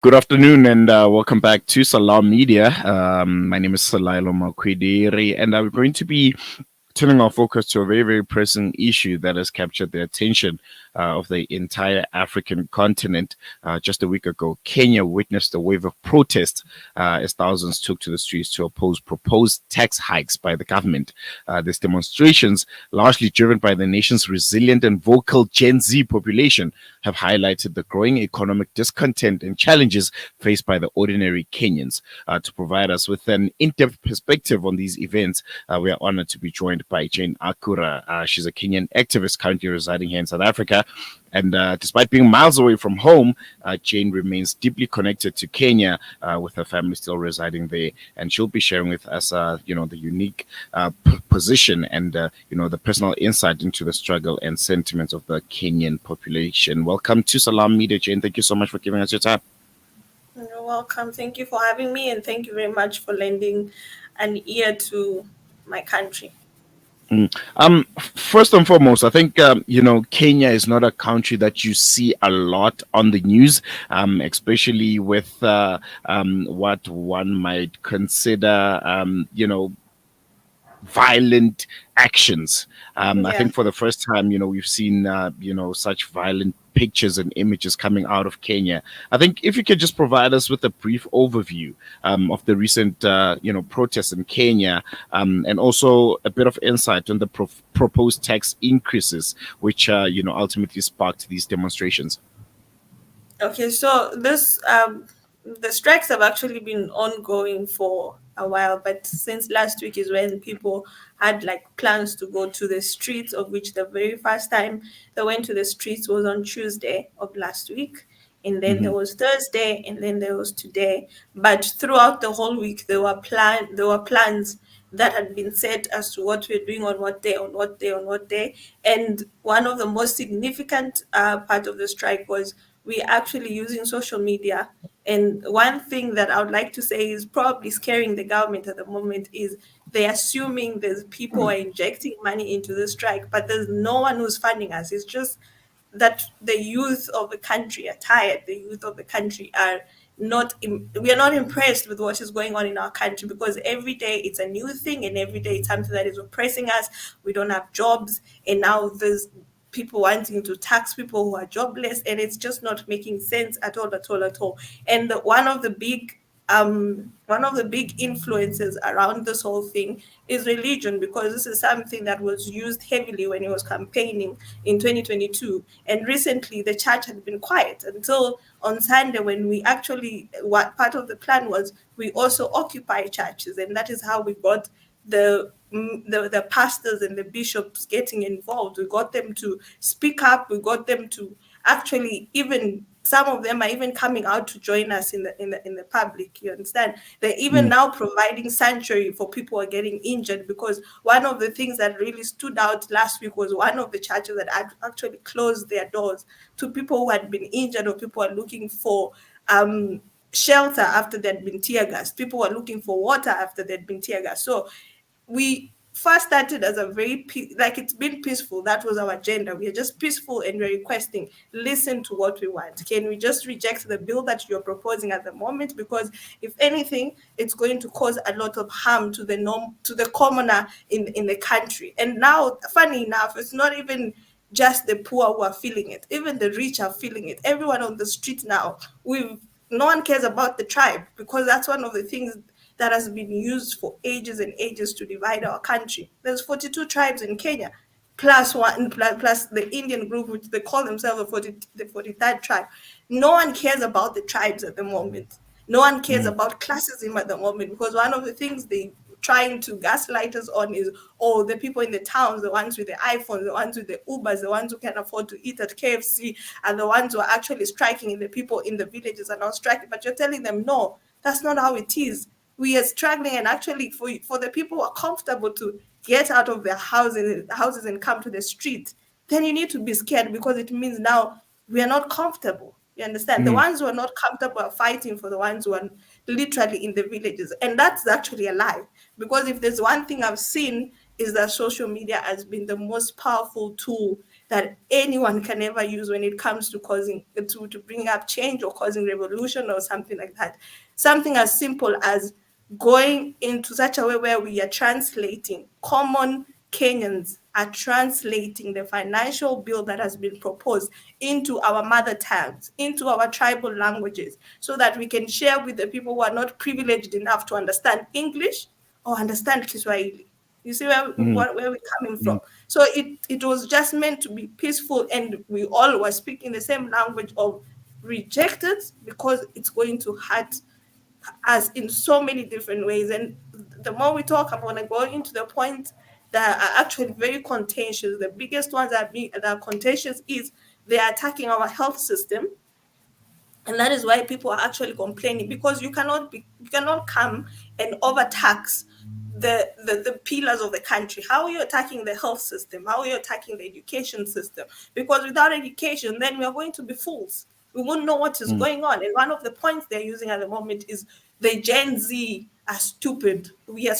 Good afternoon and welcome back to Salam Media. My name is Salailo Makwidiri, and I'm going to be turning our focus to a very, very pressing issue that has captured the attention of the entire African continent. Just a week ago, Kenya witnessed a wave of protest as thousands took to the streets to oppose proposed tax hikes by the government. These demonstrations, largely driven by the nation's resilient and vocal Gen Z population, have highlighted the growing economic discontent and challenges faced by the ordinary Kenyans. To provide us with an in depth perspective on these events, we are honored to be joined by Jane Akura. She's a Kenyan activist currently residing here in South Africa. And despite being miles away from home, Jane remains deeply connected to Kenya, with her family still residing there. And she'll be sharing with us, the unique position and, the personal insight into the struggle and sentiments of the Kenyan population. Welcome to Salam Media, Jane. Thank you so much for giving us your time. You're welcome. Thank you for having me, and thank you very much for lending an ear to my country. First and foremost, I think Kenya is not a country that you see a lot on the news, especially with what one might consider, violent actions. I Yeah. think for the first time, we've seen, such violent pictures and images coming out of Kenya. I think if you could just provide us with a brief overview of the recent, protests in Kenya, and also a bit of insight on the proposed tax increases, which, ultimately sparked these demonstrations. Okay. So the strikes have actually been ongoing for a while, but since last week is when people had like plans to go to the streets, of which the very first time they went to the streets was on Tuesday of last week. And then Hmm. there was Thursday, and then there was today. But throughout the whole week, there were plans that had been set as to what we're doing on what day, on what day, on what day. And one of the most significant part of the strike was we actually using social media. And one thing that I would like to say is probably scaring the government at the moment is they're assuming there's people are injecting money into the strike, but there's no one who's funding us. It's just that the youth of the country are tired. The youth of the country are we are not impressed with what is going on in our country, because every day it's a new thing, and every day it's something that is oppressing us. We don't have jobs, and now there's people wanting to tax people who are jobless, and it's just not making sense at all, at all, at all. And one of the big influences around this whole thing is religion, because this is something that was used heavily when he was campaigning in 2022. And recently the church had been quiet until on Sunday, when we actually, what part of the plan was, we also occupy churches, and that is how we got the pastors and the bishops getting involved. We got them to speak up. We got them to actually, even some of them are even coming out to join us in the public. You understand? They're even now providing sanctuary for people who are getting injured, because one of the things that really stood out last week was one of the churches that actually closed their doors to people who had been injured, or people who are looking for shelter after they'd been tear gassed. People were looking for water after they'd been tear gassed. So we first started as a like, it's been peaceful. That was our agenda. We are just peaceful, and we're requesting, listen to what we want. Can we just reject the bill that you're proposing at the moment? Because if anything, it's going to cause a lot of harm to the commoner in the country. And now, funny enough, it's not even just the poor who are feeling it. Even the rich are feeling it. Everyone on the street now, we've no one cares about the tribe, because that's one of the things that has been used for ages and ages to divide our country. There's 42 tribes in Kenya, plus the Indian group, which they call themselves the 43rd tribe. No one cares about the tribes at the moment. No one cares about classism at the moment, because one of the things they trying to gaslight us on is, oh, the people in the towns, the ones with the iPhones, the ones with the Ubers, the ones who can afford to eat at KFC, are the ones who are actually striking, and the people in the villages are not striking. But you're telling them, no, that's not how it is. We are struggling, and actually for the people who are comfortable to get out of their houses and come to the street, then you need to be scared, because it means now we are not comfortable. You understand? The ones who are not comfortable are fighting for the ones who are literally in the villages. And that's actually a lie. Because if there's one thing I've seen, is that social media has been the most powerful tool that anyone can ever use when it comes to causing to bring up change or causing revolution or something like that. Something as simple as going into such a way where we are translating common Kenyans are translating the financial bill that has been proposed into our mother tongues, into our tribal languages, so that we can share with the people who are not privileged enough to understand English or understand Kiswahili. You see mm, where we're coming mm, from. So it was just meant to be peaceful, and we all were speaking the same language of rejected, because it's going to hurt us in so many different ways. And the more we talk, I'm gonna go into the points that are actually very contentious. The biggest ones that are contentious is they are attacking our health system, and that is why people are actually complaining, because you cannot come and overtax the pillars of the country. How are you attacking the health system? How are you attacking the education system? Because without education, then we are going to be fools. We won't know what is mm, going on. And one of the points they're using at the moment is the Gen Z are stupid. We are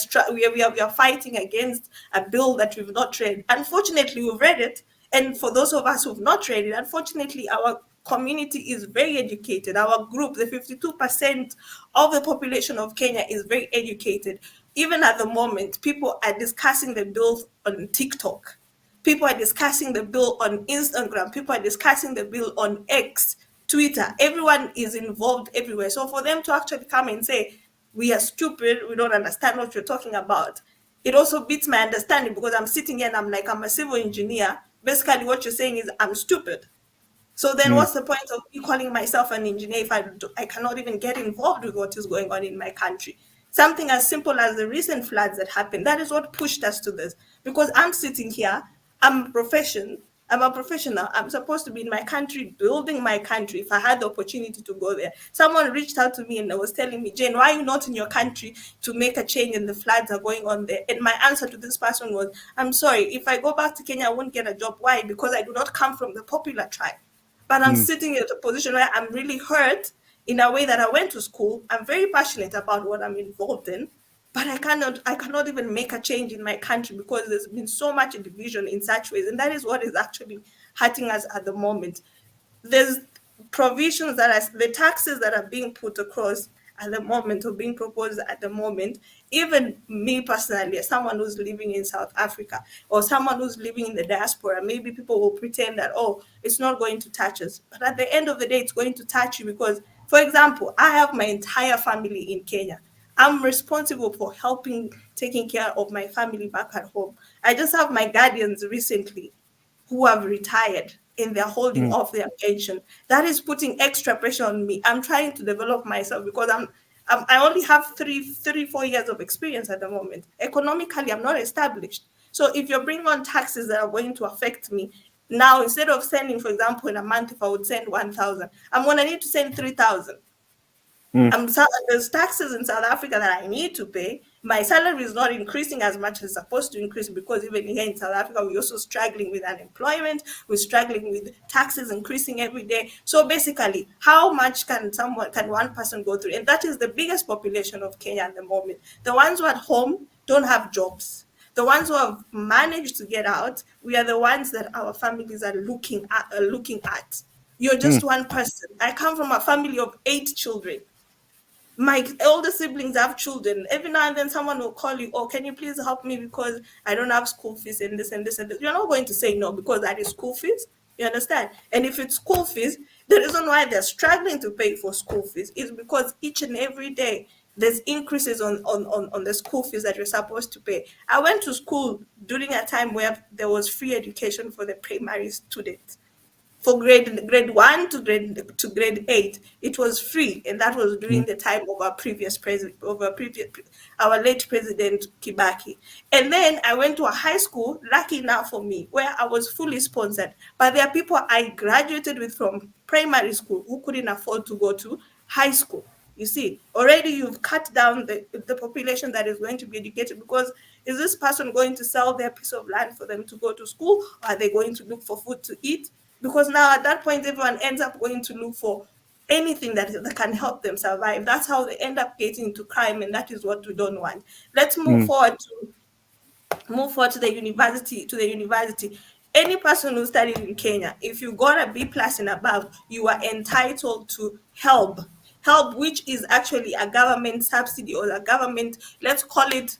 fighting against a bill that we've not read. Unfortunately, we've read it, and for those of us who've not read it, unfortunately, our community is very educated. Our group, the 52% of the population of Kenya, is very educated. Even at the moment, people are discussing the bill on TikTok. People are discussing the bill on Instagram. People are discussing the bill on X, Twitter. Everyone is involved everywhere. So for them to actually come and say, we are stupid, we don't understand what you're talking about, it also beats my understanding, because I'm sitting here and I'm like, I'm a civil engineer. Basically, what you're saying is I'm stupid. So then mm, what's the point of me calling myself an engineer if I cannot even get involved with what is going on in my country? Something as simple as the recent floods that happened, that is what pushed us to this. Because I'm sitting here, I'm a professional. I'm supposed to be in my country, building my country. If I had the opportunity to go there, someone reached out to me and was telling me, Jane, why are you not in your country to make a change and the floods are going on there? And my answer to this person was, I'm sorry, if I go back to Kenya, I won't get a job. Why? Because I do not come from the popular tribe. But I'm mm, sitting at a position where I'm really hurt in a way that I went to school. I'm very passionate about what I'm involved in, but I cannot even make a change in my country because there's been so much division in such ways. And that is what is actually hurting us at the moment. There's provisions that are the taxes that are being put across at the moment or being proposed at the moment. Even me personally, as someone who's living in South Africa or someone who's living in the diaspora, maybe people will pretend that, oh, it's not going to touch us, but at the end of the day it's going to touch you. Because, for example, I have my entire family in Kenya. I'm responsible for helping taking care of my family back at home. I just have my guardians recently who have retired and they're holding mm, off their pension. That is putting extra pressure on me. I'm trying to develop myself because I only have 4 years of experience at the moment. Economically, I'm not established. So if you're bringing on taxes that are going to affect me, now instead of sending, for example, in a month, if I would send 1,000, I'm gonna need to send 3,000. mm, There's taxes in South Africa that I need to pay. My salary is not increasing as much as it's supposed to increase because even here in South Africa, we're also struggling with unemployment. We're struggling with taxes increasing every day. So basically, how much can one person go through? And that is the biggest population of Kenya at the moment. The ones who are at home don't have jobs. The ones who have managed to get out, we are the ones that our families are looking at. You're mm, just one person. I come from a family of 8 children. My older siblings have children. Every now and then someone will call you, oh, can you please help me because I don't have school fees and this and this and this. You're not going to say no because that is school fees. You understand? And if it's school fees, the reason why they're struggling to pay for school fees is because each and every day there's increases on the school fees that you're supposed to pay. I went to school during a time where there was free education for the primary students for grade 1 to grade 8. It was free, and that was during mm, the time of our previous president, our late president Kibaki. And then I went to a high school, lucky enough for me, where I was fully sponsored. But there are people I graduated with from primary school who couldn't afford to go to high school. You see, already you've cut down the population that is going to be educated, because is this person going to sell their piece of land for them to go to school, or are they going to look for food to eat? Because now at that point, everyone ends up going to look for anything that can help them survive. That's how they end up getting into crime, and that is what we don't want. Let's mm, move forward to the university. Any person who studied in Kenya, if you got a B plus and above, you are entitled to help, which is actually a government subsidy or a government, let's call it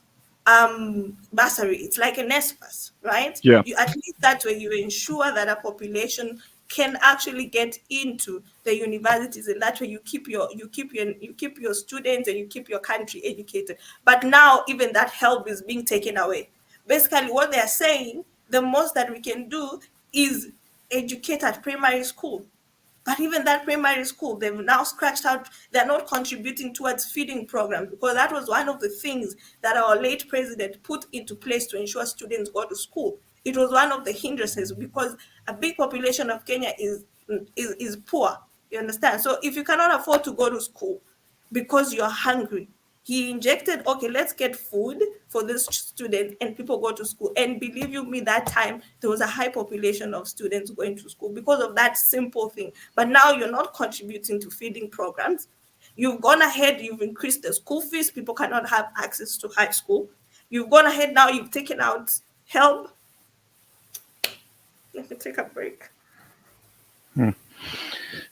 bursary. It's like an NSFAS, right? Yeah. You, at least that way you ensure that a population can actually get into the universities, and that way you keep your students and you keep your country educated. But now even that help is being taken away. Basically what they're saying, the most that we can do is educate at primary school. But even that primary school, they've now scratched out, they're not contributing towards feeding programs, because that was one of the things that our late president put into place to ensure students go to school. It was one of the hindrances, because a big population of Kenya is poor. You understand? So if you cannot afford to go to school because you're hungry, he injected, okay, let's get food for this student and people go to school. And believe you me, that time there was a high population of students going to school because of that simple thing. But now you're not contributing to feeding programs. You've gone ahead, you've increased the school fees, people cannot have access to high school. You've gone ahead now, you've taken out help. Let me take a break.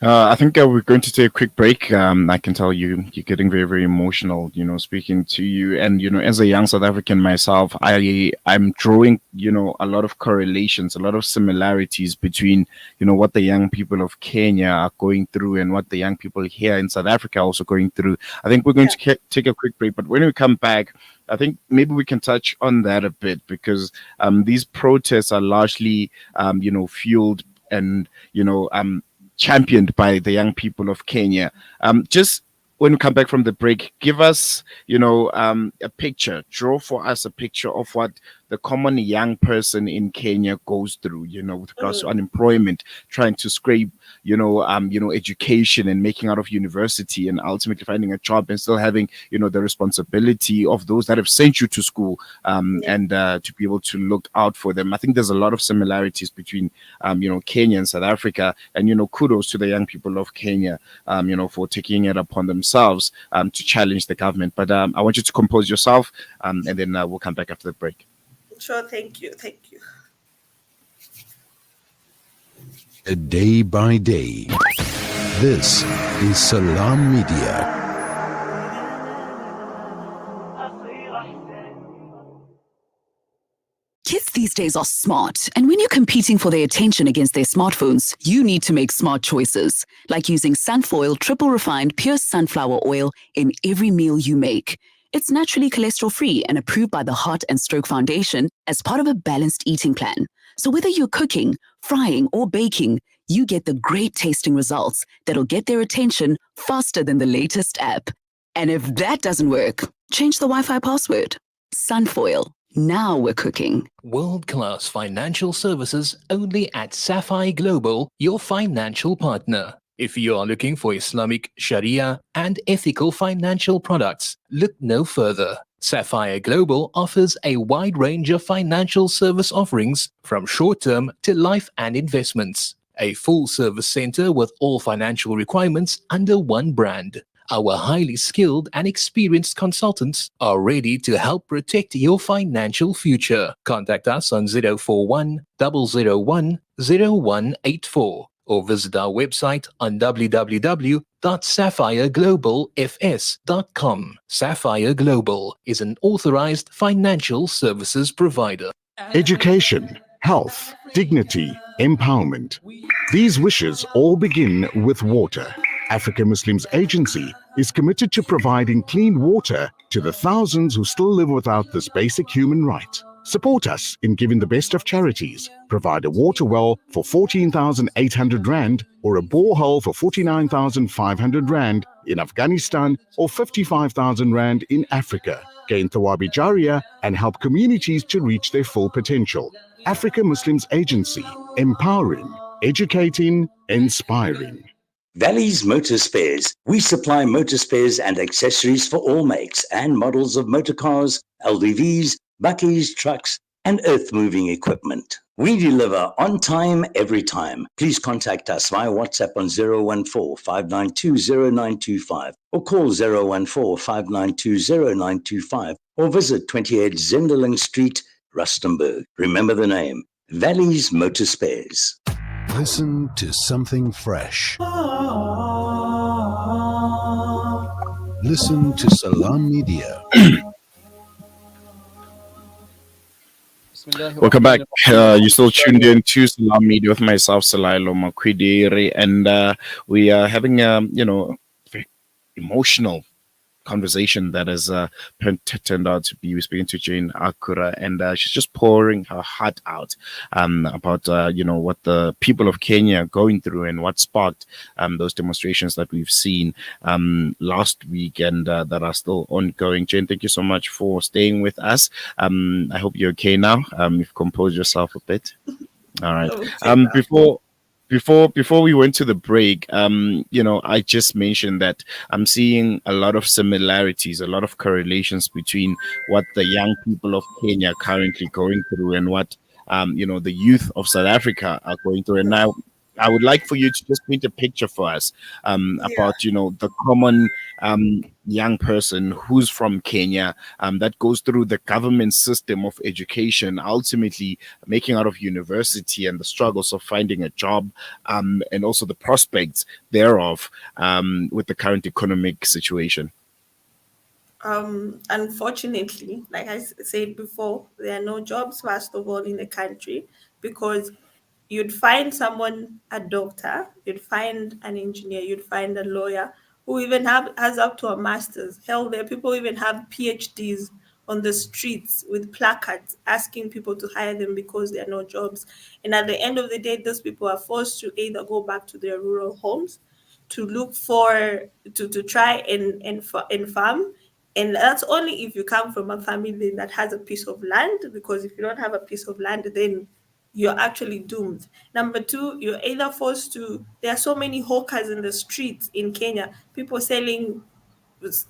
I think we're going to take a quick break. I can tell you're getting very, very emotional, speaking to you. And, as a young South African myself, I'm drawing, a lot of correlations, a lot of similarities between, what the young people of Kenya are going through and what the young people here in South Africa are also going through. I think we're going to take a quick break, but when we come back, I think maybe we can touch on that a bit, because these protests are largely, fueled and, championed by the young people of Kenya. Just when we come back from the break, give us, a picture, draw for us a picture of what the common young person in Kenya goes through, with regards to unemployment, trying to scrape, education and making out of university and ultimately finding a job and still having, the responsibility of those that have sent you to school, and to be able to look out for them. I think there's a lot of similarities between, Kenya and South Africa, and, kudos to the young people of Kenya, for taking it upon themselves to challenge the government. But I want you to compose yourself, and then we'll come back after the break. Sure, thank you. Day by day. This is Salam Media. Kids these days are smart, and when you're competing for their attention against their smartphones, you need to make smart choices, like using Sunfoil triple refined pure sunflower oil in every meal you make. It's naturally cholesterol-free and approved by the Heart and Stroke Foundation as part of a balanced eating plan. So whether you're cooking, frying, or baking, you get the great tasting results that'll get their attention faster than the latest app. And if that doesn't work, change the Wi-Fi password. Sunfoil. Now we're cooking. World-class financial services only at Sapphire Global, your financial partner. If you are looking for Islamic, Sharia, and ethical financial products, look no further. Sapphire Global offers a wide range of financial service offerings, from short-term to life and investments. A full-service center with all financial requirements under one brand. Our highly skilled and experienced consultants are ready to help protect your financial future. Contact us on 041 001 0184 or visit our website on www.sapphireglobalfs.com. Sapphire Global is an authorized financial services provider. Education, health, dignity, empowerment. These wishes all begin with water. Africa Muslims Agency is committed to providing clean water to the thousands who still live without this basic human right. Support us in giving the best of charities. Provide a water well for 14,800 Rand or a borehole for 49,500 Rand in Afghanistan or 55,000 Rand in Africa. Gain Tawabi Jariya and help communities to reach their full potential. Africa Muslims Agency, empowering, educating, inspiring. Valley's Motor Spares. We supply motor spares and accessories for all makes and models of motor cars, LDVs, buckies, trucks, and earth-moving equipment. We deliver on time, every time. Please contact us via WhatsApp on 014-592-0925 or call 014-592-0925 or visit 28 Zenderling Street, Rustenburg. Remember the name, Valley's Motor Spares. Listen to something fresh. Listen to Salam Media. Welcome back. You're still tuned in to Salam Media with myself, Salailo Makwidiri, and we are having very emotional conversation that has turned out to be. We're speaking to Jane Akura, and she's just pouring her heart out about what the people of Kenya are going through and what sparked those demonstrations that we've seen last week and that are still ongoing. Jane, thank you so much for staying with us. I hope you're okay now. You've composed yourself a bit. All right. Before we went to the break, I just mentioned that I'm seeing a lot of similarities, a lot of correlations between what the young people of Kenya are currently going through and what the youth of South Africa are going through. And now I would like for you to just paint a picture for us about the common young person who's from Kenya that goes through the government system of education, ultimately making out of university and the struggles of finding a job and also the prospects thereof with the current economic situation. Unfortunately, like I said before, there are no jobs, first of all, in the country, because you'd find someone, a doctor, you'd find an engineer, you'd find a lawyer who even has up to a master's. Hell, there are people who even have PhDs on the streets with placards asking people to hire them because there are no jobs. And at the end of the day, those people are forced to either go back to their rural homes to look for to try and farm, and that's only if you come from a family that has a piece of land, because if you don't have a piece of land, then you're actually doomed. Number two, you're either forced to, there are so many hawkers in the streets in Kenya, people selling,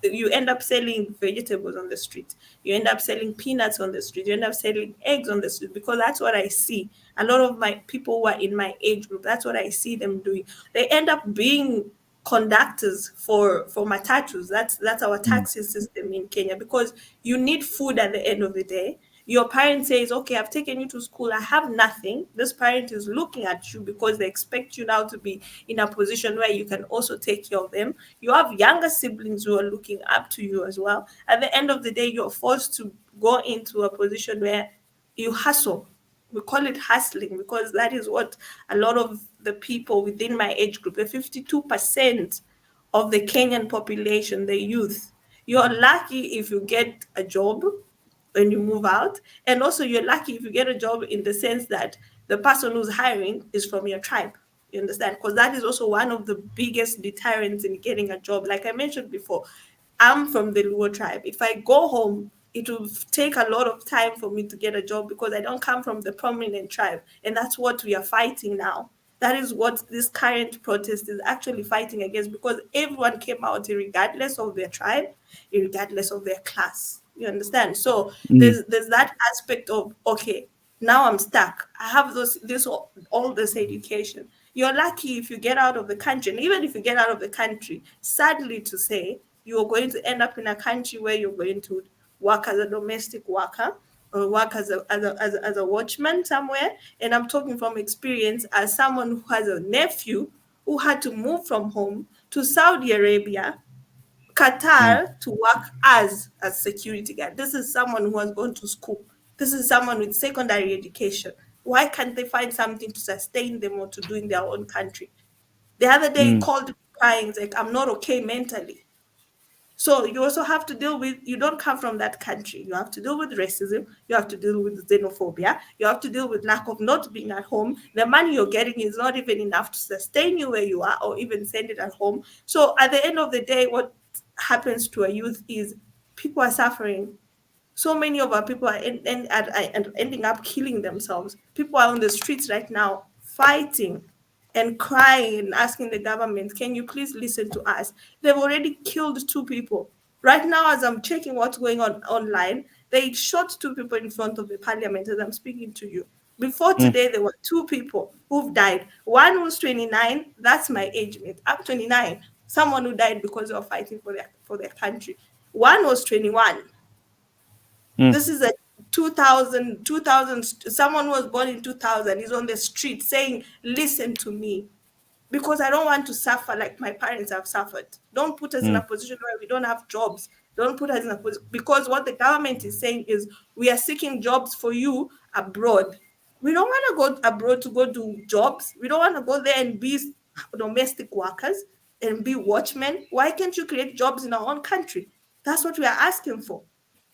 you end up selling vegetables on the street, you end up selling peanuts on the street, you end up selling eggs on the street, because that's what I see. A lot of my people who are in my age group, that's what I see them doing. They end up being conductors for matatus. That's our taxi system in Kenya, because you need food at the end of the day. Your parent says, okay, I've taken you to school, I have nothing. This parent is looking at you because they expect you now to be in a position where you can also take care of them. You have younger siblings who are looking up to you as well. At the end of the day, you're forced to go into a position where you hustle. We call it hustling because that is what a lot of the people within my age group, the 52% of the Kenyan population, the youth, you're lucky if you get a job when you move out. And also, you're lucky if you get a job in the sense that the person who's hiring is from your tribe. You understand? Because that is also one of the biggest deterrents in getting a job. Like I mentioned before, I'm from the Luo tribe. If I go home, it will take a lot of time for me to get a job because I don't come from the prominent tribe. And that's what we are fighting now. That is what this current protest is actually fighting against, because everyone came out regardless of their tribe, regardless of their class. You understand? So there's that aspect of, okay, now I'm stuck. I have all this education. You're lucky if you get out of the country. And even if you get out of the country, sadly to say, you're going to end up in a country where you're going to work as a domestic worker or work as a watchman somewhere. And I'm talking from experience as someone who has a nephew who had to move from home to Saudi Arabia, Qatar, to work as a security guard. This is someone who has gone to school. This is someone with secondary education. Why can't they find something to sustain them or to do in their own country? The other day he called crying, like, I'm not okay mentally. So you also have to deal with, you don't come from that country. You have to deal with racism. You have to deal with xenophobia. You have to deal with lack of not being at home. The money you're getting is not even enough to sustain you where you are or even send it at home. So at the end of the day, what happens to a youth is people are suffering. So many of our people are ending up killing themselves. People are on the streets right now fighting and crying and asking the government, can you please listen to us? They've already killed two people. Right now, as I'm checking what's going on online, they shot two people in front of the parliament as I'm speaking to you. Before today, there were two people who've died. One was 29, that's my age mate. I'm 29. Someone who died because they were fighting for their country. One was 21. This is a 2000, someone who was born in 2000 is on the street saying, listen to me, because I don't want to suffer like my parents have suffered. Don't put us in a position where we don't have jobs. Don't put us in a position, because what the government is saying is, we are seeking jobs for you abroad. We don't want to go abroad to go do jobs. We don't want to go there and be domestic workers and be watchmen. Why can't you create jobs in our own country? That's what we are asking for.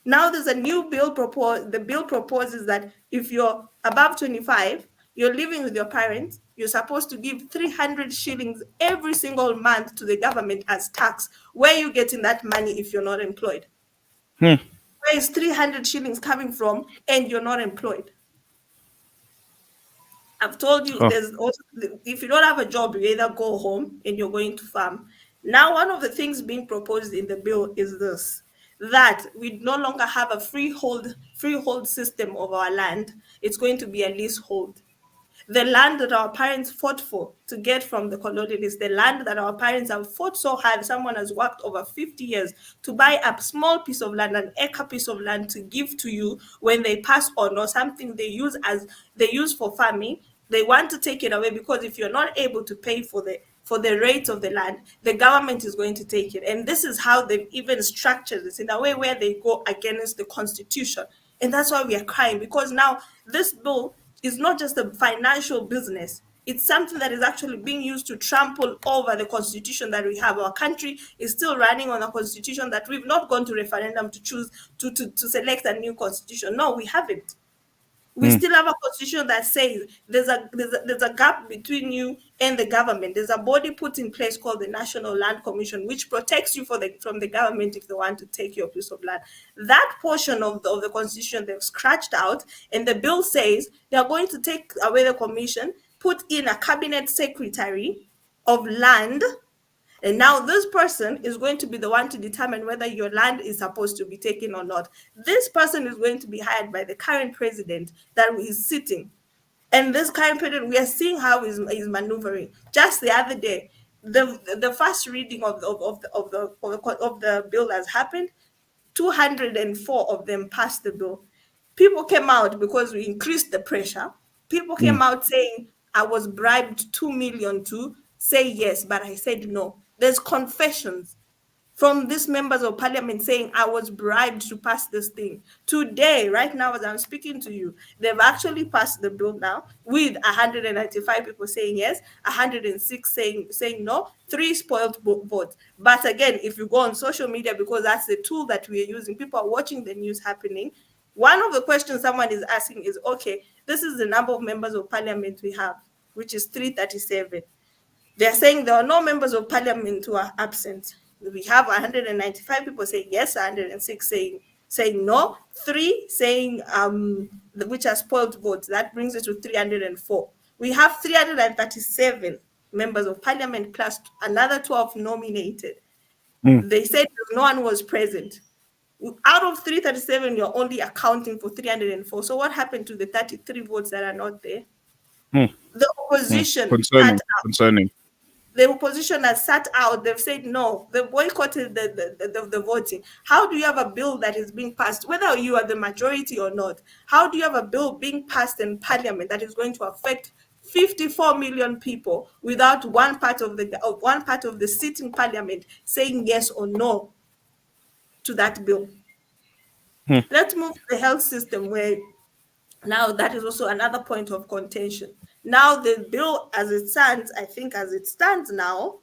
Now there's a new bill proposed. The bill proposes that if you're above 25, you're living with your parents, you're supposed to give 300 shillings every single month to the government as tax. Where are you getting that money if you're not employed? Where is 300 shillings coming from and you're not employed? I've told you, Oh. there's also, if you don't have a job, you either go home and you're going to farm. Now, one of the things being proposed in the bill is this: that we no longer have a freehold system of our land. It's going to be a leasehold. The land that our parents fought for to get from the colonialists, the land that our parents have fought so hard, someone has worked over 50 years to buy a small piece of land, an acre piece of land, to give to you when they pass on, or something they use for farming. They want to take it away, because if you're not able to pay for the rates of the land, the government is going to take it. And this is how they've even structured this, in a way where they go against the constitution. And that's why we are crying, because now this bill is not just a financial business. It's something that is actually being used to trample over the constitution that we have. Our country is still running on a constitution that we've not gone to referendum to choose to select a new constitution. No, we haven't. We still have a constitution that says there's a gap between you and the government. There's a body put in place called the National Land Commission, which protects you from the government if they want to take your piece of land. That portion of the constitution they've scratched out, and the bill says they are going to take away the commission, put in a cabinet secretary of land. And now this person is going to be the one to determine whether your land is supposed to be taken or not. This person is going to be hired by the current president that is sitting. And this current president, we are seeing how he's maneuvering. Just the other day, the first reading of the bill has happened. 204 of them passed the bill. People came out because we increased the pressure. People came out saying, I was bribed 2 million to say yes, but I said no. There's confessions from these members of parliament saying, I was bribed to pass this thing. Today, right now, as I'm speaking to you, they've actually passed the bill now with 195 people saying yes, 106 saying no, 3 spoiled votes. But again, if you go on social media, because that's the tool that we are using, people are watching the news happening. One of the questions someone is asking is, okay, this is the number of members of parliament we have, which is 337. They're saying there are no members of parliament who are absent. We have 195 people saying yes, 106 saying no, 3 saying which are spoiled votes. That brings it to 304. We have 337 members of parliament plus another 12 nominated. They said no one was present. Out of 337, you're only accounting for 304. So what happened to the 33 votes that are not there? The opposition Concerning. The opposition has sat out. They've said no. They boycotted the voting. How do you have a bill that is being passed, whether you are the majority or not? How do you have a bill being passed in parliament that is going to affect 54 million people without one part of the sitting parliament saying yes or no to that bill? Let's move to the health system, where now that is also another point of contention. Now the bill as it stands, I think as it stands now,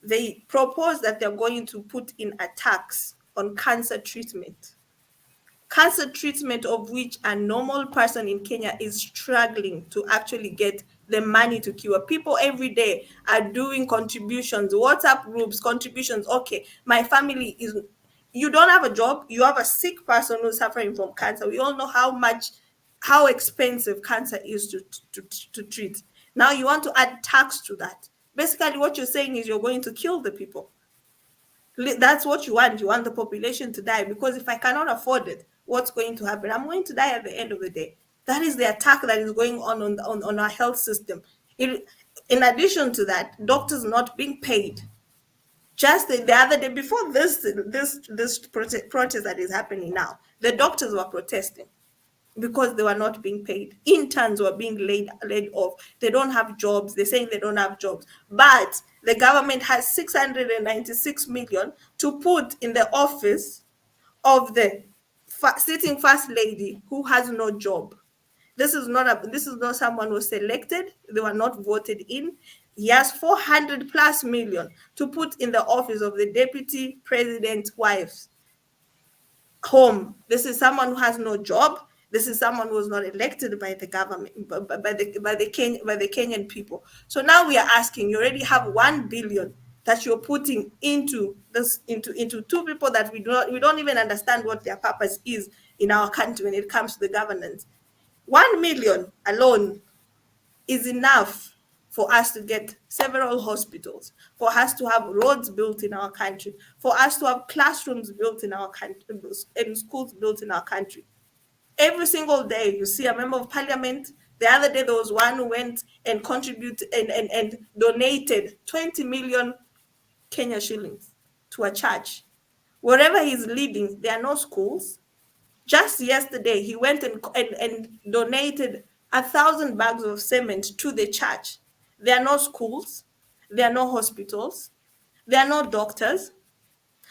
they propose that they're going to put in a tax on cancer treatment. Cancer treatment of which a normal person in Kenya is struggling to actually get the money to cure. People every day are doing contributions, WhatsApp groups, contributions. Okay, my family is, you don't have a job, you have a sick person who's suffering from cancer. We all know how expensive cancer is to treat. Now you want to add tax to that. Basically, what you're saying is you're going to kill the people. That's what you want. You want the population to die, because if I cannot afford it, what's going to happen? I'm going to die at the end of the day. That is the attack that is going on our health system. In addition to that, doctors not being paid. Just the other day, before this protest that is happening now, the doctors were protesting. because they were not being paid. Interns were being laid off. They don't have jobs. They're saying they don't have jobs. But the government has 696 million to put in the office of the sitting first lady who has no job. This is not someone who was selected. They were not voted in. He has 400 plus million to put in the office of the deputy president's wife home. This is someone who has no job. This is someone who was not elected by the government, by the Kenyan people. So now we are asking. You already have 1 billion that you're putting into this into two people that we don't even understand what their purpose is in our country when it comes to the governance. 1 million alone is enough for us to get several hospitals, for us to have roads built in our country, for us to have classrooms built in our country, and schools built in our country. Every single day, you see a member of parliament. The other day, there was one who went and contributed and donated 20 million Kenya shillings to a church. Wherever he's leading, there are no schools. Just yesterday, he went and donated 1,000 bags of cement to the church. There are no schools, there are no hospitals, there are no doctors.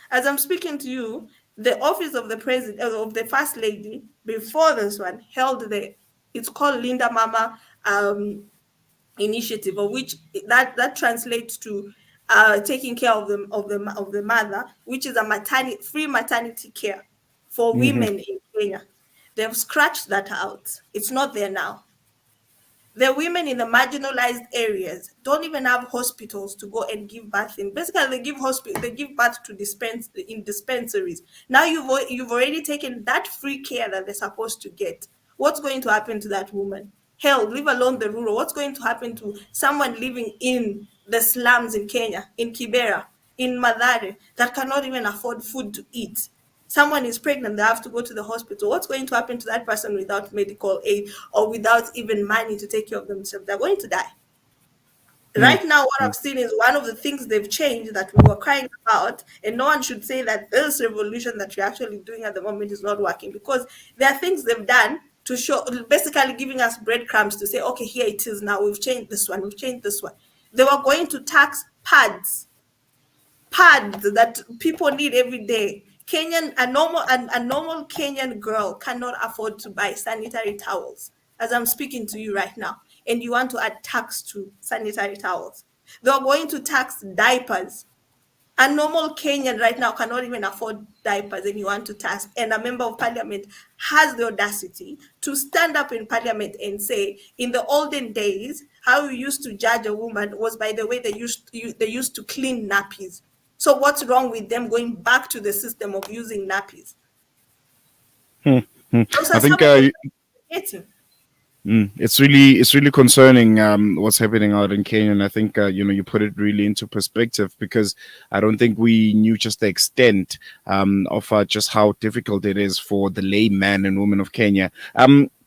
As I'm speaking to you, the office of the president, of the first lady, before this one, held it's called Linda Mama initiative, of which that translates to taking care of the mother, which is a free maternity care for women in Kenya. They've scratched that out. It's not there now. The women in the marginalized areas don't even have hospitals to go and give birth in. Basically, they give birth to in dispensaries. Now you've already taken that free care that they're supposed to get. What's going to happen to that woman? Hell, leave alone the rural. What's going to happen to someone living in the slums in Kenya, in Kibera, in Madare, that cannot even afford food to eat? Someone is pregnant, they have to go to the hospital. What's going to happen to that person without medical aid or without even money to take care of themselves? They're going to die. Right now, what I've seen is one of the things they've changed that we were crying about, and no one should say that this revolution that we're actually doing at the moment is not working, because there are things they've done to show, basically giving us breadcrumbs to say, okay, here it is now, we've changed this one, we've changed this one. They were going to tax pads that people need every day. A normal Kenyan girl cannot afford to buy sanitary towels as I'm speaking to you right now, and you want to add tax to sanitary towels. They're going to tax diapers. A normal Kenyan right now cannot even afford diapers, and you want to tax. And a member of parliament has the audacity to stand up in parliament and say, in the olden days, how you used to judge a woman was by the way they used to clean nappies. So what's wrong with them going back to the system of using nappies? Those I are some think of the getting. it's really concerning what's happening out in Kenya. And I think you put it really into perspective, because I don't think we knew just the extent of just how difficult it is for the layman and women of Kenya.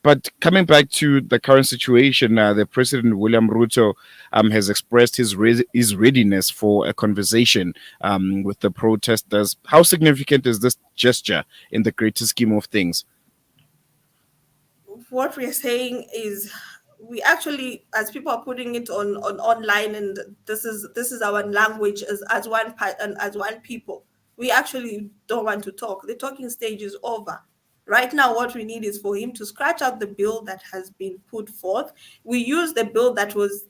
But coming back to the current situation, the President William Ruto has expressed his readiness for a conversation with the protesters. How significant is this gesture in the greater scheme of things? What we're saying is, we actually, as people are putting it on online, and this is our language as one part and as one people, we actually don't want to talk. The talking stage is over. Right now, what we need is for him to scratch out the bill that has been put forth. We use the bill that was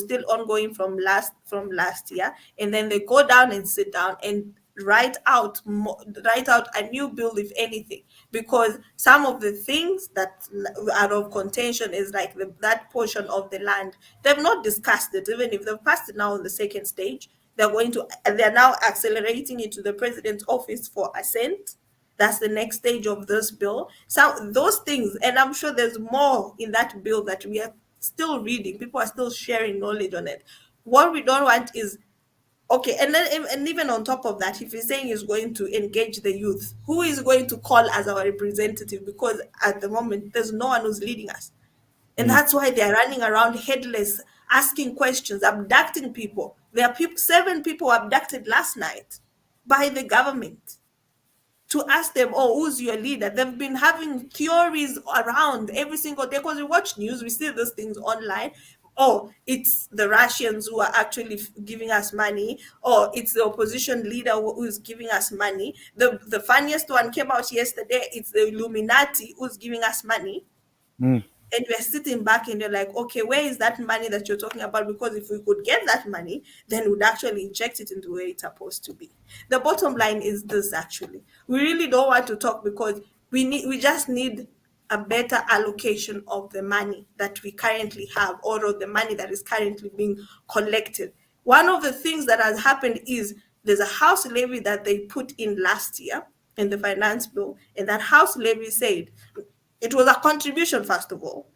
still ongoing from last year, and then they go down and sit down and write out a new bill, if anything, because some of the things that are of contention is like that portion of the land. They've not discussed it. Even if they've passed it now on the second stage, they're now accelerating it to the president's office for assent. That's the next stage of this bill. So those things, and I'm sure there's more in that bill that we are still reading. People are still sharing knowledge on it. What we don't want is, okay, and even on top of that, if he's saying he's going to engage the youth, who is going to call as our representative? Because at the moment, there's no one who's leading us. And that's why they're running around headless, asking questions, abducting people. There are 7 people abducted last night by the government. to ask them, oh, who's your leader? They've been having theories around every single day because we watch news, we see these things online. Oh, it's the Russians who are actually giving us money, or it's the opposition leader who's giving us money. The funniest one came out yesterday. It's the Illuminati who's giving us money. Mm. And you're sitting back and you're like, okay, where is that money that you're talking about? Because if we could get that money, then we'd actually inject it into where it's supposed to be. The bottom line is this: actually, we really don't want to talk because we just need a better allocation of the money that we currently have, or of the money that is currently being collected. One of the things that has happened is there's a house levy that they put in last year in the finance bill, and that house levy said it was a contribution, first of all,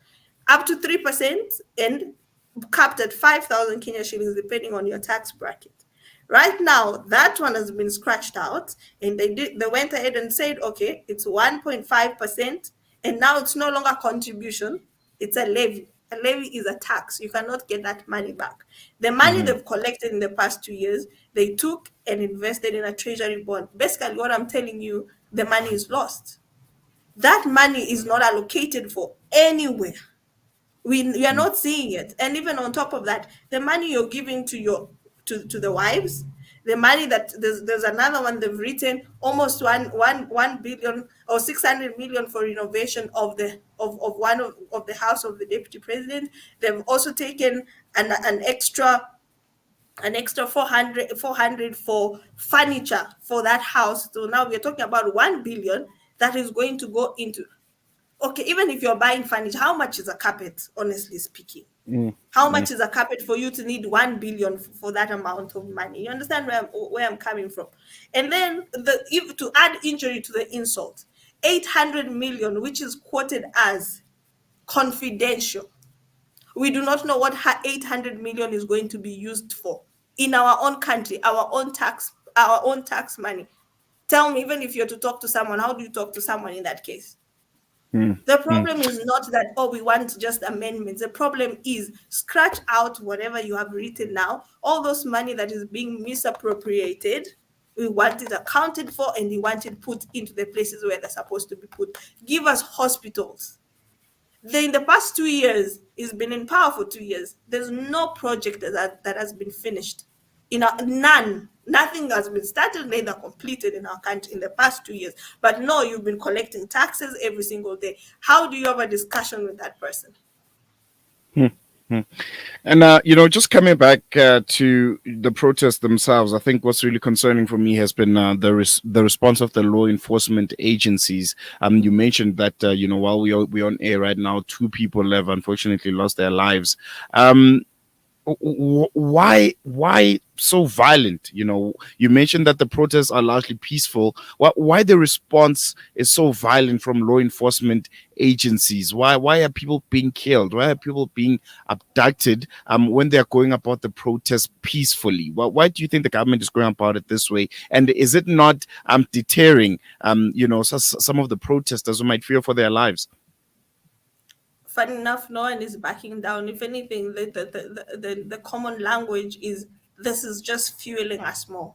up to 3% and capped at 5,000 Kenya shillings, depending on your tax bracket. Right now, that one has been scratched out, and they went ahead and said, okay, it's 1.5%, and now it's no longer contribution, it's a levy. A levy is a tax. You cannot get that money back. The money they've collected in the past 2 years, they took and invested in a treasury bond. Basically, what I'm telling you, the money is lost. That money is not allocated for anywhere. We are not seeing it. And even on top of that, the money you're giving to your to the wives, the money that there's another one they've written almost 1 billion or 600 million for renovation of one of the house of the deputy president. They've also taken an extra 400 for furniture for that house. So now we're talking about 1 billion that is going to go into, okay, even if you're buying furniture, how much is a carpet, honestly speaking? How much is a carpet for you to need 1 billion for that amount of money? You understand where I'm coming from? And then if to add injury to the insult, 800 million, which is quoted as confidential. We do not know what 800 million is going to be used for in our own country, our own tax money. Tell me, even if you're to talk to someone, how do you talk to someone in that case? The problem is not that, oh, we want just amendments. The problem is scratch out whatever you have written now. All those money that is being misappropriated, we want it accounted for, and we want it put into the places where they're supposed to be put. Give us hospitals. In the past 2 years, he's been in power for 2 years. There's no project that has been finished. None. Nothing has been started, neither completed in our country in the past 2 years. But no, you've been collecting taxes every single day. How do you have a discussion with that person? And just coming back to the protests themselves, I think what's really concerning for me has been the response of the law enforcement agencies. You mentioned that while we're on air right now, 2 people have unfortunately lost their lives. Why so violent? You mentioned that the protests are largely peaceful. Why the response is so violent from law enforcement agencies? Why are people being killed? Why are people being abducted when they're going about the protest peacefully? Why do you think the government is going about it this way? And is it not deterring some of the protesters who might fear for their lives? Funny enough, no one is backing down. If anything, the common language is, this is just fueling us more.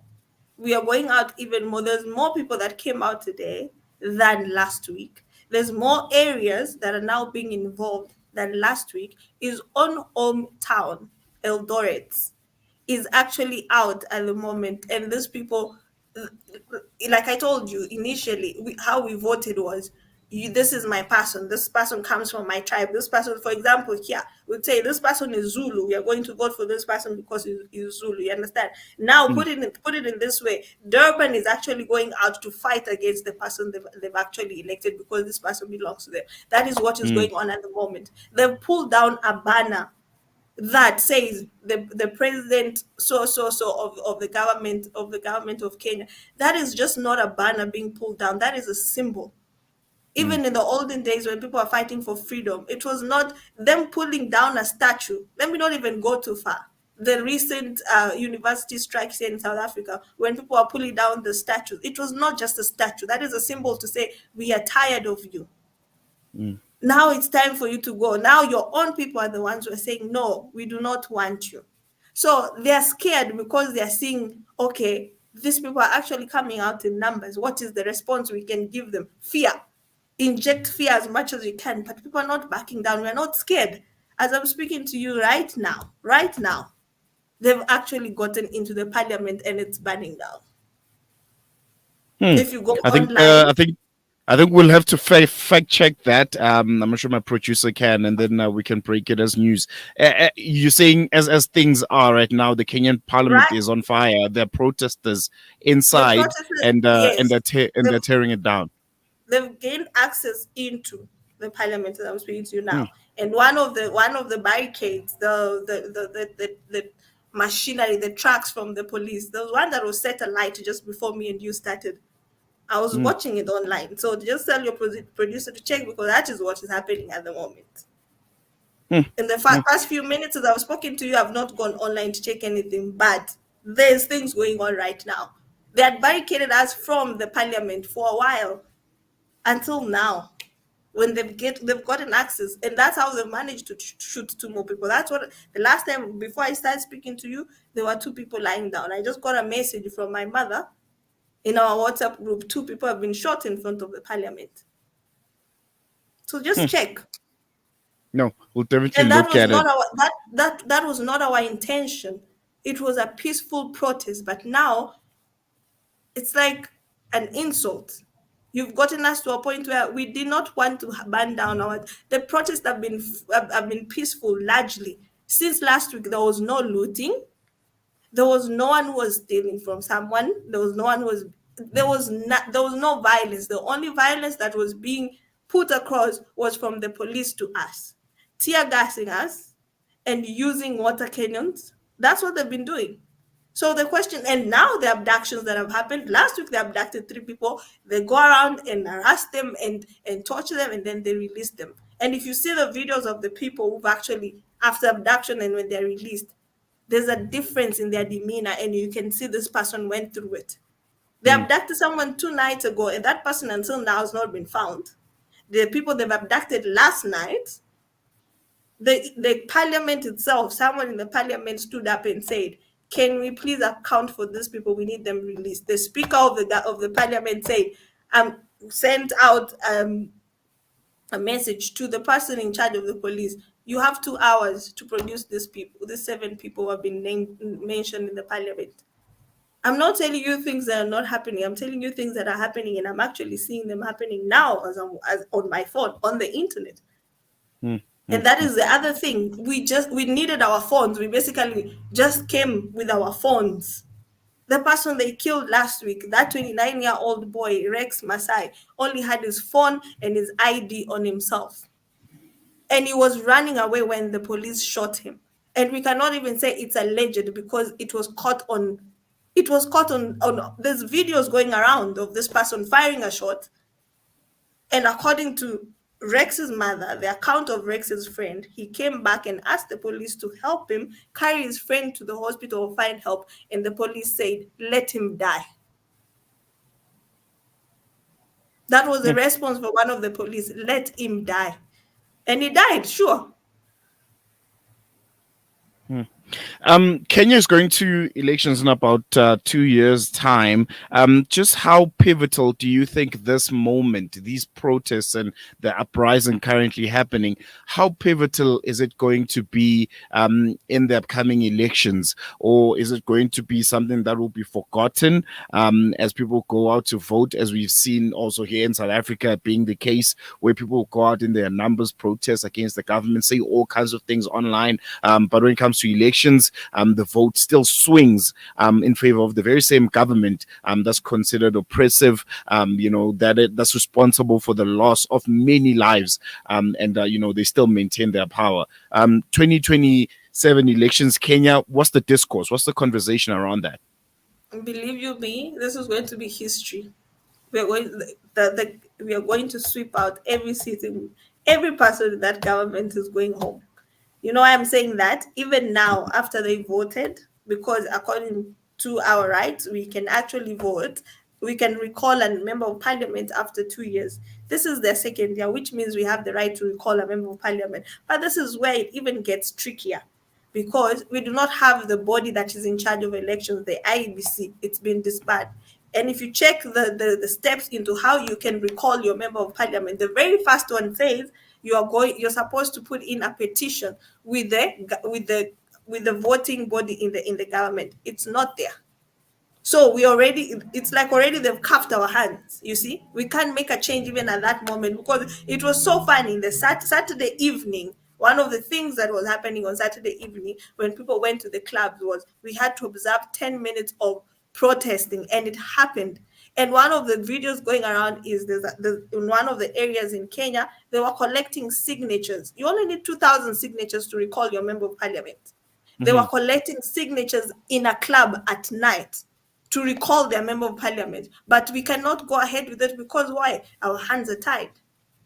We are going out even more. There's more people that came out today than last week. There's more areas that are now being involved than last week. His own hometown, Eldoret, is actually out at the moment. And these people, like I told you initially, how we voted was, this is my person. This person comes from my tribe. This person, for example, here, we'd say this person is Zulu. We are going to vote for this person because he's Zulu. You understand? Now, put it in this way. Durban is actually going out to fight against the person they've actually elected because this person belongs to them. That is what is going on at the moment. They've pulled down a banner that says the president of the government of Kenya. That is just not a banner being pulled down. That is a symbol. Even in the olden days when people are fighting for freedom, it was not them pulling down a statue. Let me not even go too far. The recent university strikes here in South Africa, when people are pulling down the statues, it was not just a statue. That is a symbol to say, we are tired of you. Now it's time for you to go. Now your own people are the ones who are saying, no, we do not want you. So they're scared because they're seeing, okay, these people are actually coming out in numbers. What is the response we can give them? Fear. Inject fear as much as we can, but people are not backing down. We're not scared. As I'm speaking to you right now, they've actually gotten into the parliament and it's burning down. Hmm. If you go I think online, I think we'll have to fact check that. I'm not sure my producer can, and then we can break it as news. You're saying as things are right now, the Kenyan Parliament right? is on fire. There are protesters The inside, protesters, and yes, they're tearing it down. they've gained access into the parliament that I'm speaking to you Hmm. now. And one of the barricades, the machinery, the trucks from the police, the one that was set alight just before me and you started. I was Hmm. watching it online. So just tell your producer to check, because that is what is happening at the moment. Hmm. In the Hmm. past few minutes as I've spoken to you, I've not gone online to check anything, but there's things going on right now. They had barricaded us from the parliament for a while until now, when they've gotten access, and that's how they've managed to shoot two more people. That's what the last time before I started speaking to you, there were two people lying down. I just got a message from my mother in our WhatsApp group. Two people have been shot in front of the parliament. So Hmm. just check. No, we'll definitely And that look was at not it. our that was not our intention. It was a peaceful protest, but now it's like an insult. You've gotten us to a point where we did not want to burn down our. The protests have been peaceful largely. Since last week, there was no looting. There was no one who was stealing from someone. There was no one who was. There was no violence. The only violence that was being put across was from the police to us, tear gassing us and using water cannons. That's what they've been doing. So the question, and now the abductions that have happened. Last week they abducted 3 people. They go around and harass them and torture them, and then they release them. And if you see the videos of the people who've actually after abduction and when they're released, there's a difference in their demeanor, and you can see this person went through it. They Hmm. abducted someone 2 nights ago, and that person until now has not been found. The people they've abducted last night, the parliament itself, someone in the parliament stood up and said, "Can we please account for these people? We need them released." The speaker of the parliament said, sent out a message to the person in charge of the police. You have 2 hours to produce these people. These 7 people who have been mentioned in the parliament. I'm not telling you things that are not happening. I'm telling you things that are happening, and I'm actually seeing them happening now as on my phone, on the internet. Hmm. Hmm. And that is the other thing. We needed our phones. We basically just came with our phones. The person they killed last week, that 29-year-old boy, Rex Masai, only had his phone and his ID on himself. And he was running away when the police shot him. And we cannot even say it's alleged, because it was caught on there's videos going around of this person firing a shot. And according to Rex's mother, the account of Rex's friend, he came back and asked the police to help him carry his friend to the hospital or find help. And the police said, "Let him die." That was the response for one of the police: "Let him die." And he died, sure. Kenya is going to elections in about 2 years' time. Just how pivotal do you think this moment, these protests and the uprising currently happening, how pivotal is it going to be in the upcoming elections? Or is it going to be something that will be forgotten as people go out to vote, as we've seen also here in South Africa being the case, where people go out in their numbers, protest against the government, say all kinds of things online. But when it comes to elections, the vote still swings in favor of the very same government that's considered oppressive, that's responsible for the loss of many lives, and they still maintain their power. 2027 elections, Kenya, what's the discourse? What's the conversation around that? Believe you me, this is going to be history. We are going to sweep out every person in that government is going home. You know why I'm saying that? Even now, after they voted, because according to our rights, we can actually vote. We can recall a member of parliament after 2 years. This is their second year, which means we have the right to recall a member of parliament. But this is where it even gets trickier. because we do not have the body that is in charge of elections, the IEBC. It's been disbanded. And if you check the steps into how you can recall your member of parliament, the very first one says you're supposed to put in a petition with the voting body in the government. It's not there. So it's like already they've cuffed our hands. You see, we can't make a change even at that moment, because it was so funny. In the Saturday evening, one of the things that was happening on Saturday evening when people went to the clubs was we had to observe 10 minutes of protesting, and it happened. And one of the videos going around is in one of the areas in Kenya, they were collecting signatures. You only need 2,000 signatures to recall your member of parliament. They were collecting signatures in a club at night to recall their member of parliament. But we cannot go ahead with it because why? Our hands are tied.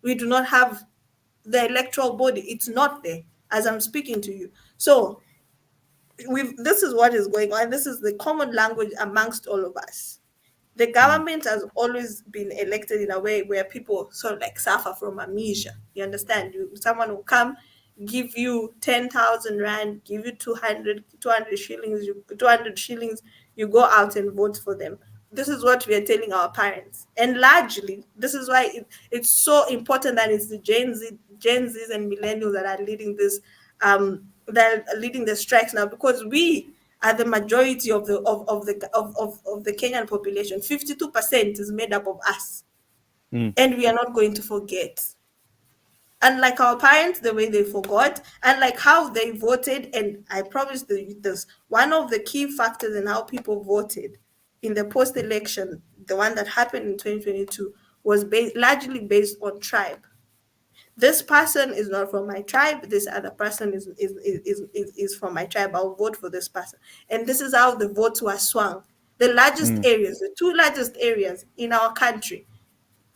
We do not have the electoral body. It's not there as I'm speaking to you. So this is what is going on. This is the common language amongst all of us. The government has always been elected in a way where people sort of like suffer from amnesia. You understand? Someone will come, give you 10,000 rand, give you 200 shillings, 200 shillings, you go out and vote for them. This is what we are telling our parents. And largely, this is why it's so important that it's the Gen Zs and millennials that are leading this, that are leading the strikes now, because we are the majority of the Kenyan population. 52% is made up of us, and we are not going to forget. Unlike our parents, the way they forgot, and like how they voted, and I promise you this: one of the key factors in how people voted in the post-election, the one that happened in 2022, was largely based on tribe. This person is not from my tribe, this other person is from my tribe, I'll vote for this person. And this is how the votes were swung. The largest areas, the two largest areas in our country,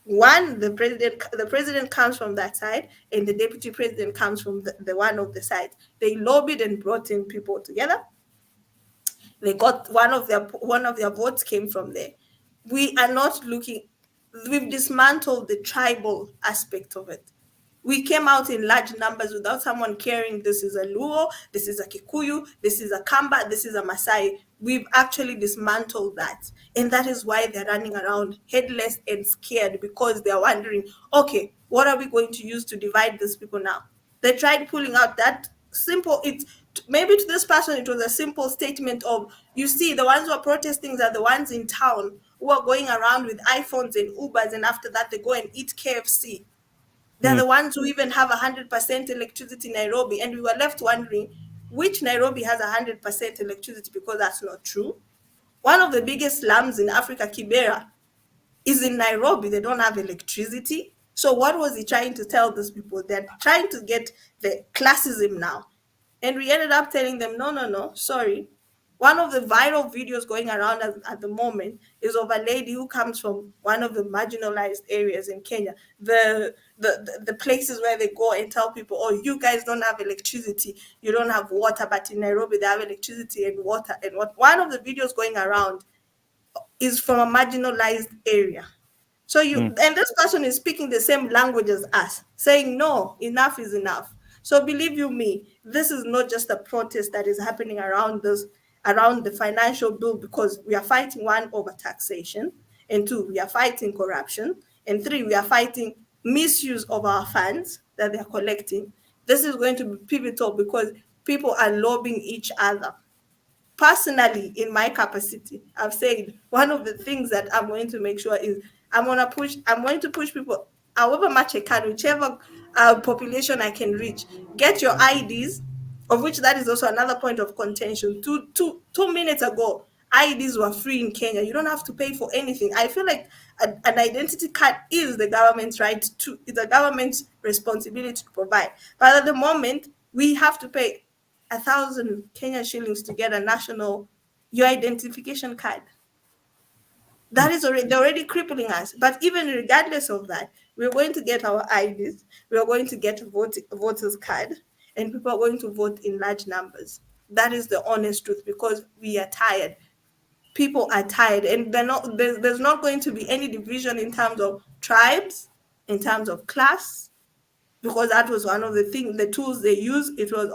one, the president comes from that side, and the deputy president comes from the one of the sides. They lobbied and brought in people together. They got one of their votes came from there. We are not looking. We've dismantled the tribal aspect of it. We came out in large numbers without someone caring this is a Luo, this is a Kikuyu, this is a Kamba, this is a Maasai. We've actually dismantled that. And that is why they're running around headless and scared, because they're wondering, okay, what are we going to use to divide these people now? They tried pulling out that simple, maybe to this person it was a simple statement of, you see, the ones who are protesting are the ones in town who are going around with iPhones and Ubers, and after that they go and eat KFC. They're the ones who even have 100% electricity in Nairobi. And we were left wondering which Nairobi has 100% electricity, because that's not true. One of the biggest slums in Africa, Kibera, is in Nairobi. They don't have electricity. So what was he trying to tell those people? They're trying to get the classism now. And we ended up telling them, no, sorry. One of the viral videos going around at the moment is of a lady who comes from one of the marginalized areas in Kenya, the places where they go and tell people, oh, you guys don't have electricity, you don't have water, but in Nairobi they have electricity and water. And one of the videos going around is from a marginalized area. So and this person is speaking the same language as us, saying, no, enough is enough. So believe you me, this is not just a protest that is happening around the financial bill, because we are fighting, one, over taxation, and two, we are fighting corruption, and three, we are fighting misuse of our funds that they are collecting. This is going to be pivotal because people are lobbying each other. Personally, in my capacity, I've said one of the things that I'm going to make sure is I'm going to push people however much I can, whichever population I can reach. Get your IDs, of which that is also another point of contention. Two minutes ago, IDs were free in Kenya. You don't have to pay for anything. I feel like an identity card is the government's right to, it's the government's responsibility to provide. But at the moment, we have to pay 1,000 Kenya shillings to get a national your identification card. That is already, they're already crippling us. But even regardless of that, we're going to get our IDs, we're going to get voters card, and people are going to vote in large numbers. That is the honest truth, because we are tired. People are tired, and there's not going to be any division in terms of tribes, in terms of class, because that was one of the tools they used. It was,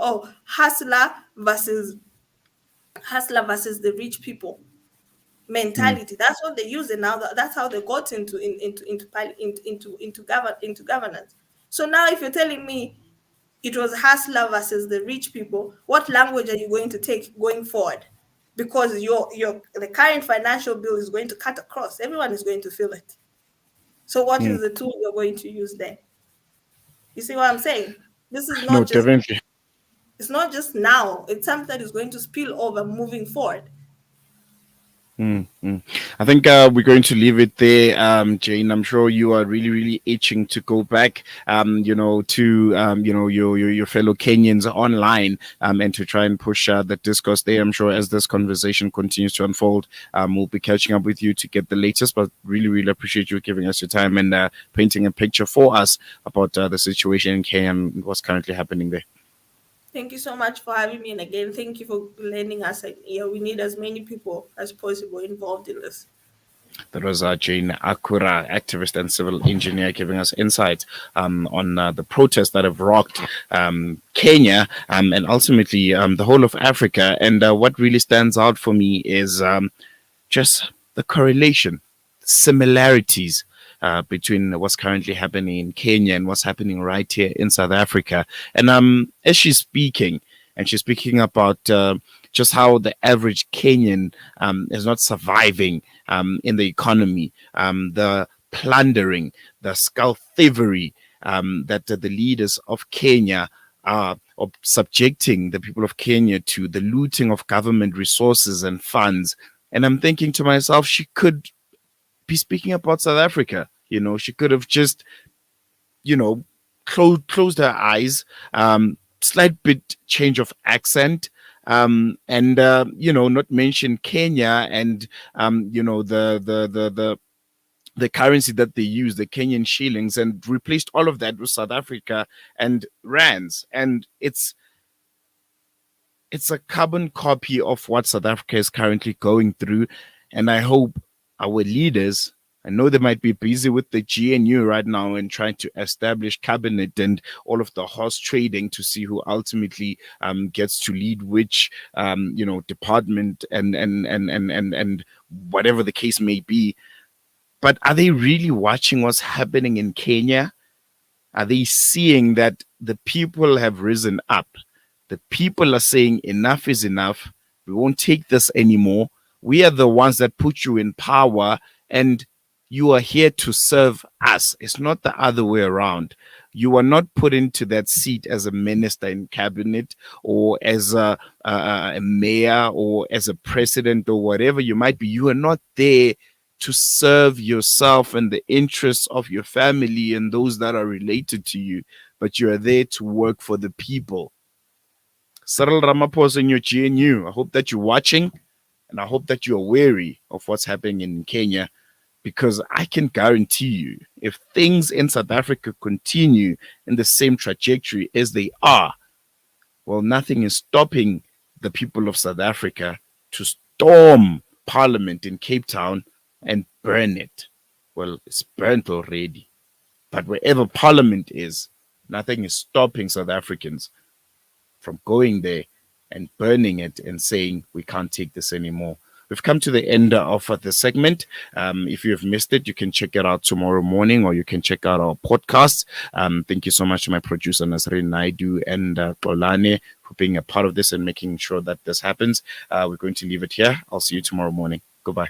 hustler versus the rich people mentality. That's what they use, and now that's how they got into governance. So now, if you're telling me it was hustler versus the rich people, what language are you going to take going forward? Because the current financial bill is going to cut across. Everyone is going to feel it. So what is the tool you're going to use then? You see what I'm saying? This is No, not just definitely. it's not just now. It's something that is going to spill over moving forward. I think we're going to leave it there, Jane. I'm sure you are really, really itching to go back, to your fellow Kenyans online, and to try and push the discourse there. I'm sure as this conversation continues to unfold, we'll be catching up with you to get the latest. But really, really appreciate you giving us your time and painting a picture for us about the situation in Kenya and what's currently happening there. Thank you so much for having me. And again, thank you for lending us an ear. We need as many people as possible involved in this. That was Jane Akura, activist and civil engineer, giving us insight on the protests that have rocked Kenya and ultimately the whole of Africa. And what really stands out for me is just the correlation, similarities between what's currently happening in Kenya and what's happening right here in South Africa. And as she's speaking about just how the average Kenyan is not surviving in the economy, the plundering, the skull thievery that the leaders of Kenya are subjecting the people of Kenya to, the looting of government resources and funds. And I'm thinking to myself, she could be speaking about South Africa. She could have just, closed her eyes, slight bit change of accent, and not mention Kenya and the currency that they use, the Kenyan shillings, and replaced all of that with South Africa and rands. And it's a carbon copy of what South Africa is currently going through. And I hope our leaders, I know they might be busy with the GNU right now and trying to establish cabinet and all of the horse trading to see who ultimately gets to lead which department and whatever the case may be. But are they really watching what's happening in Kenya? Are they seeing that the people have risen up? The people are saying enough is enough. We won't take this anymore. We are the ones that put you in power, and you are here to serve us. It's not the other way around. You are not put into that seat as a minister in cabinet or as a mayor or as a president or whatever you might be. You are not there to serve yourself and the interests of your family and those that are related to you, but you are there to work for the people. Cyril Ramaphosa in your GNU, I hope that you're watching, and I hope that you're wary of what's happening in Kenya, because I can guarantee you, if things in South Africa continue in the same trajectory as they are, well, nothing is stopping the people of South Africa to storm Parliament in Cape Town and burn it. Well, it's burnt already. But wherever Parliament is, nothing is stopping South Africans from going there and burning it and saying, we can't take this anymore. We've come to the end of the segment. If you have missed it, you can check it out tomorrow morning, or you can check out our podcast. Thank you so much to my producer, Nasrin Naidu, and Kolane for being a part of this and making sure that this happens. We're going to leave it here. I'll see you tomorrow morning. Goodbye.